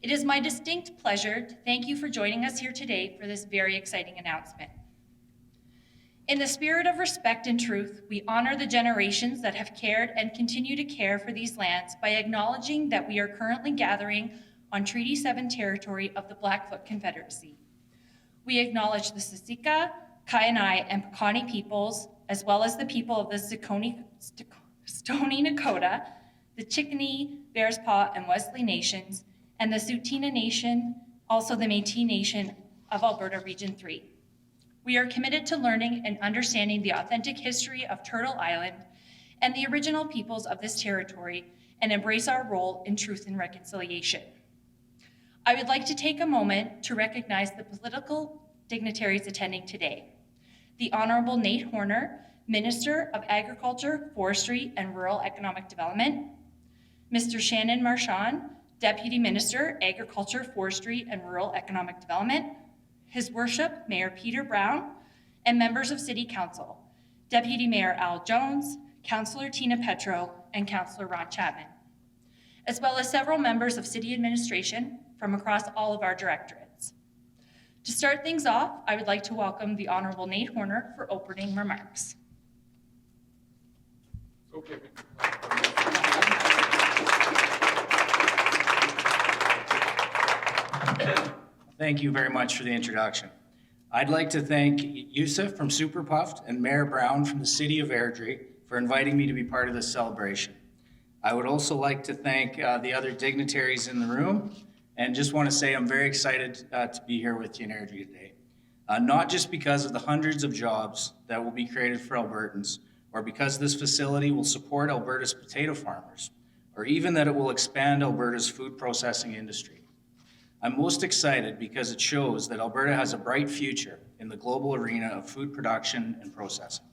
It is my distinct pleasure to thank you for joining us here today for this very exciting announcement. In the spirit of respect and truth, we honor the generations that have cared and continue to care for these lands by acknowledging that we are currently gathering on Treaty 7 territory of the Blackfoot Confederacy. We acknowledge the Siksika, Kainai, and Piikani peoples, as well as the people of the Stoney Nakoda, the Chickasee, Bearspaw, and Wesley nations, and the Tsuut'ina Nation, also the Métis Nation of Alberta Region 3. We are committed to learning and understanding the authentic history of Turtle Island and the original peoples of this territory and embrace our role in truth and reconciliation. I would like to take a moment to recognize the political dignitaries attending today. The Honorable Nate Horner, Minister of Agriculture, Forestry, and Rural Economic Development. Mr. Shannon Marchand, Deputy Minister, Agriculture, Forestry, and Rural Economic Development. His Worship, Mayor Peter Brown, and members of City Council, Deputy Mayor Al Jones, Councillor Tina Petro, and Councillor Ron Chapman, as well as several members of City Administration from across all of our directorates. To start things off, I would like to welcome the Honorable Nate Horner for opening remarks. Okay. Thank you very much for the introduction. I'd like to thank Yusuf from Super Puffed and Mayor Brown from the City of Airdrie for inviting me to be part of this celebration. I would also like to thank the other dignitaries in the room and just want to say I'm very excited to be here with you in Airdrie today. Not just because of the hundreds of jobs that will be created for Albertans, or because this facility will support Alberta's potato farmers, or even that it will expand Alberta's food processing industry. I'm most excited because it shows that Alberta has a bright future in the global arena of food production and processing.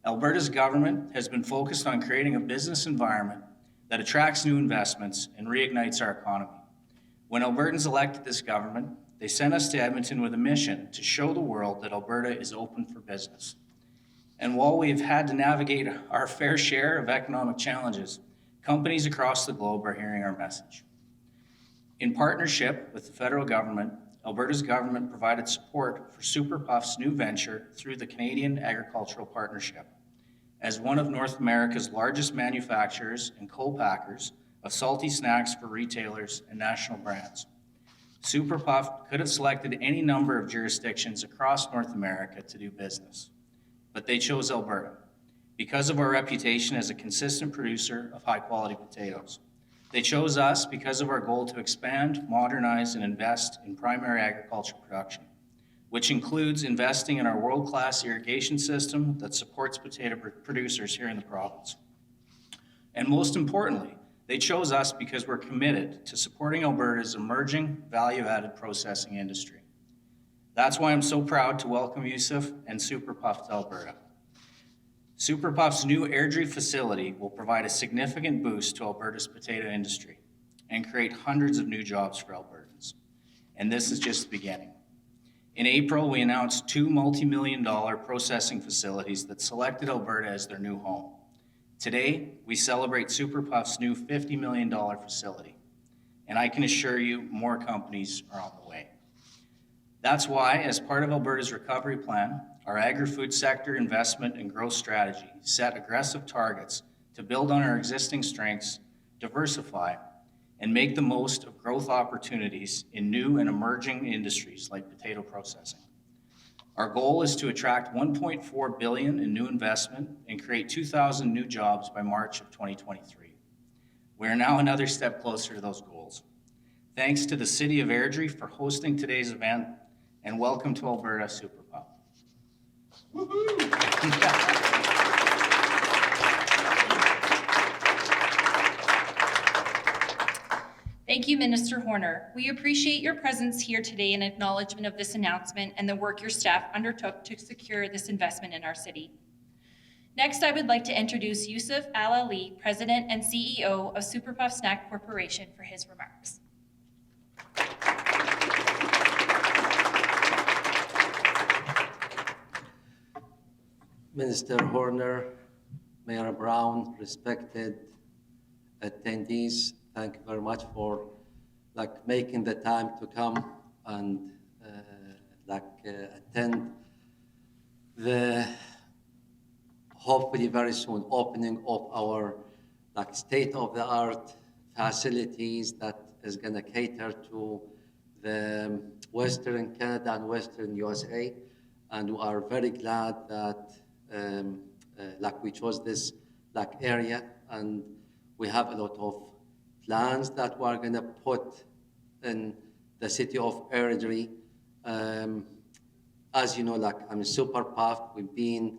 Alberta's government has been focused on creating a business environment that attracts new investments and reignites our economy. When Albertans elected this government, they sent us to Edmonton with a mission to show the world that Alberta is open for business. And while we've had to navigate our fair share of economic challenges, companies across the globe are hearing our message. In partnership with the federal government, Alberta's government provided support for Super Puff's new venture through the Canadian Agricultural Partnership. As one of North America's largest manufacturers and co-packers of salty snacks for retailers and national brands, Super Puff could have selected any number of jurisdictions across North America to do business, but they chose Alberta because of our reputation as a consistent producer of high-quality potatoes. They chose us because of our goal to expand, modernize, and invest in primary agriculture production, which includes investing in our world-class irrigation system that supports potato producers here in the province. And most importantly, they chose us because we're committed to supporting Alberta's emerging value-added processing industry. That's why I'm so proud to welcome Yusuf and Super Puff to Alberta. Super Puff's new Airdrie facility will provide a significant boost to Alberta's potato industry and create hundreds of new jobs for Albertans. And this is just the beginning. In April, we announced two multi-million-dollar processing facilities that selected Alberta as their new home. Today, we celebrate Super Puff's new $50 million facility. And I can assure you, more companies are on the way. That's why, as part of Alberta's recovery plan, our agri-food sector investment and growth strategy set aggressive targets to build on our existing strengths, diversify, and make the most of growth opportunities in new and emerging industries like potato processing. Our goal is to attract $1.4 billion in new investment and create 2,000 new jobs by March of 2023. We are now another step closer to those goals. Thanks to the City of Airdrie for hosting today's event, and welcome to Alberta Super Puff. Thank you, Minister Horner. We appreciate your presence here today in acknowledgement of this announcement and the work your staff undertook to secure this investment in our city. Next, I would like to introduce Yusuf Al Ali, President and CEO of Super Puff Snack Corporation, for his remarks. Minister Horner, Mayor Brown, respected attendees, thank you very much for making the time to come and attend the hopefully very soon opening of our state-of-the-art facilities that is going to cater to the Western Canada and Western USA. And we are very glad that we chose this area, and we have a lot of plans that we are going to put in the city of Airdrie. As you know, I'm super puffed. We've been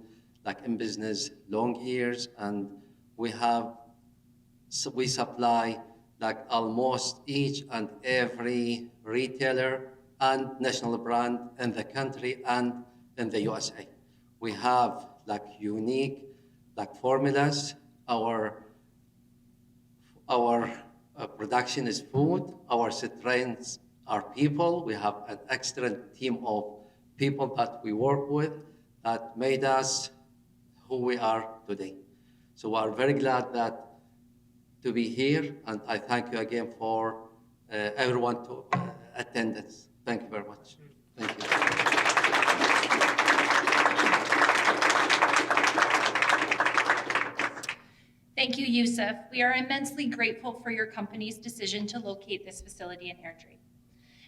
in business long years, and we supply almost each and every retailer and national brand in the country and in the USA. We have unique formulas. Our production is food. Our strengths are people. We have an excellent team of people that we work with that made us who we are today. So we are very glad to be here, and I thank you again for everyone to attendance. Thank you very much. Thank you. Thank you, Yusuf. We are immensely grateful for your company's decision to locate this facility in Airdrie.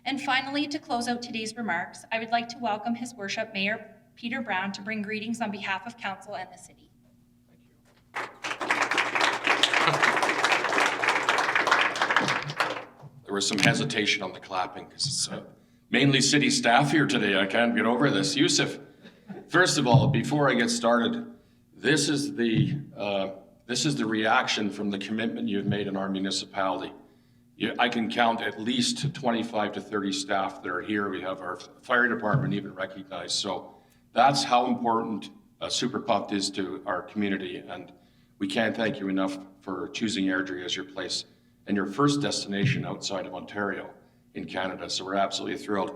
And finally, to close out today's remarks, I would like to welcome His Worship Mayor Peter Brown to bring greetings on behalf of Council and the City. There was some hesitation on the clapping because it's mainly city staff here today. I can't get over this. Yusuf, first of all, before I get started, this is the reaction from the commitment you've made in our municipality. I can count at least 25 to 30 staff that are here. We have our fire department even recognized. So that's how important Super Puffed is to our community. And we can't thank you enough for choosing Airdrie as your place and your first destination outside of Ontario in Canada. So we're absolutely thrilled.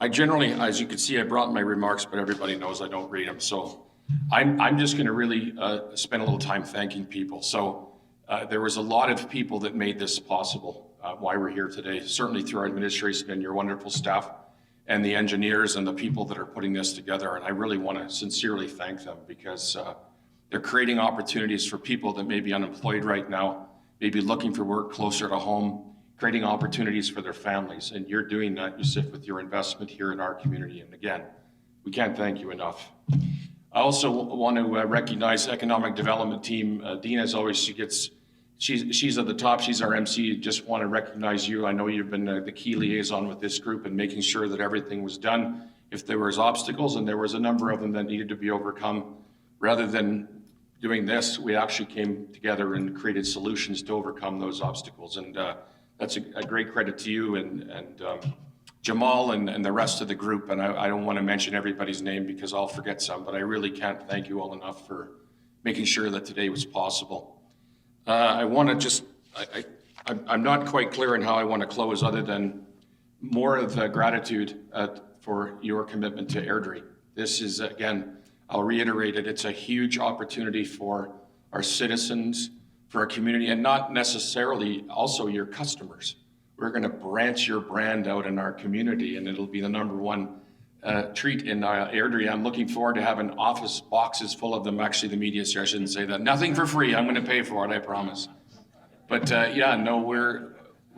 I generally, as you can see, I brought my remarks, but everybody knows I don't read them. So I'm just going to really spend a little time thanking people. So there was a lot of people that made this possible, why we're here today, certainly through our administration and your wonderful staff and the engineers and the people that are putting this together. And I really want to sincerely thank them because they're creating opportunities for people that may be unemployed right now, maybe looking for work closer to home, creating opportunities for their families. And you're doing that, Yusuf, with your investment here in our community. And again, we can't thank you enough. I also want to recognize economic development team. Dean, as always, she's at the top. She's our MC. Just want to recognize you. I know you've been the key liaison with this group and making sure that everything was done. If there was obstacles, and there was a number of them that needed to be overcome, rather than doing this, we actually came together and created solutions to overcome those obstacles. And that's a great credit to you and Jamal and the rest of the group. And I don't want to mention everybody's name because I'll forget some, but I really can't thank you all enough for making sure that today was possible. I want to just, I'm not quite clear on how I want to close other than more of the gratitude for your commitment to Airdrie. This is, again, I'll reiterate it, it's a huge opportunity for our citizens, for our community, and not necessarily also your customers. We're going to branch your brand out in our community, and it'll be the number one treat in Airdrie. I'm looking forward to having office boxes full of them. Actually, the media here, I shouldn't say that. Nothing for free. I'm going to pay for it, I promise. But yeah, no, we're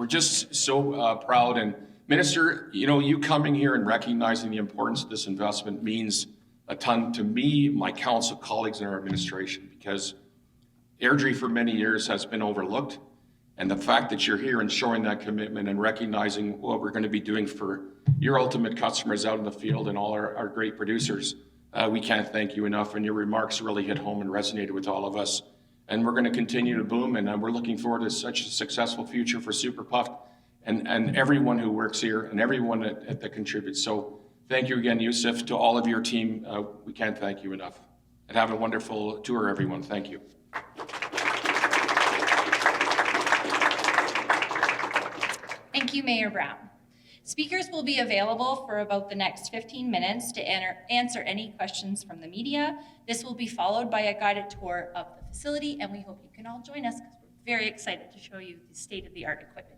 just so proud. And Minister, you know, you coming here and recognizing the importance of this investment means a ton to me, my council colleagues, and our administration, because Airdrie for many years has been overlooked. And the fact that you're here and showing that commitment and recognizing what we're going to be doing for your ultimate customers out in the field and all our great producers, we can't thank you enough. And your remarks really hit home and resonated with all of us. And we're going to continue to boom. And we're looking forward to such a successful future for Super Puffed and everyone who works here and everyone that contributes. So thank you again, Yusuf, to all of your team. We can't thank you enough. And have a wonderful tour, everyone. Thank you. Thank you, Mayor Brown. Speakers will be available for about the next 15 minutes to answer any questions from the media. This will be followed by a guided tour of the facility, and we hope you can all join us because we're very excited to show you the state-of-the-art equipment.